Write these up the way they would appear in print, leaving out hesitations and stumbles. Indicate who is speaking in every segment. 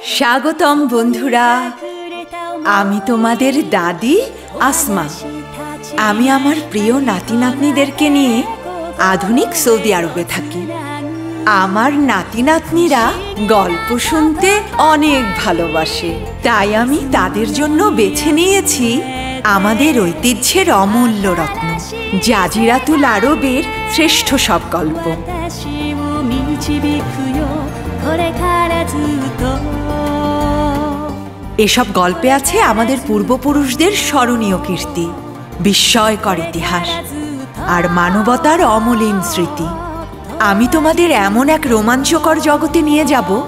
Speaker 1: স্বাগতম বন্ধুরা, আমি তোমাদের দাদি আসমা। আমি আমার প্রিয় নাতি নাতনিদেরকে নিয়ে আধুনিক সৌদি আরবে থাকি। আমার নাতি নাতনিরা গল্প শুনতে অনেক ভালোবাসে, তাই আমি তাদের জন্য বেছে নিয়েছি আমাদের ঐতিহ্যের অমূল্য রত্ন জাজিরাতুল আরবের শ্রেষ্ঠ সব গল্প। এসব গল্পে আছে আমাদের পূর্বপুরুষদের স্মরণীয় কীর্তি, বিস্ময়কর ইতিহাস আর মানবতার অমলিন স্মৃতি। আমি তোমাদের এমন এক রোমাঞ্চকর জগতে নিয়ে যাব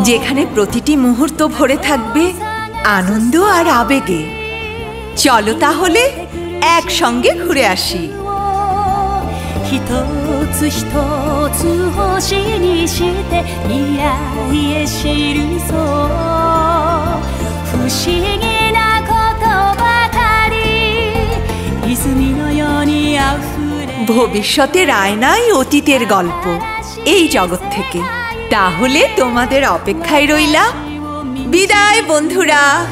Speaker 1: যেখানে প্রতিটি মুহূর্ত ভরে থাকবে আনন্দ আর আবেগে। চলো তাহলে একসঙ্গে ঘুরে আসি। ভবিষ্যতের আয়নাই অতীতের গল্প এই জগৎ থেকে। তাহলে তোমাদের অপেক্ষায় রইলাম। বিদায় বন্ধুরা।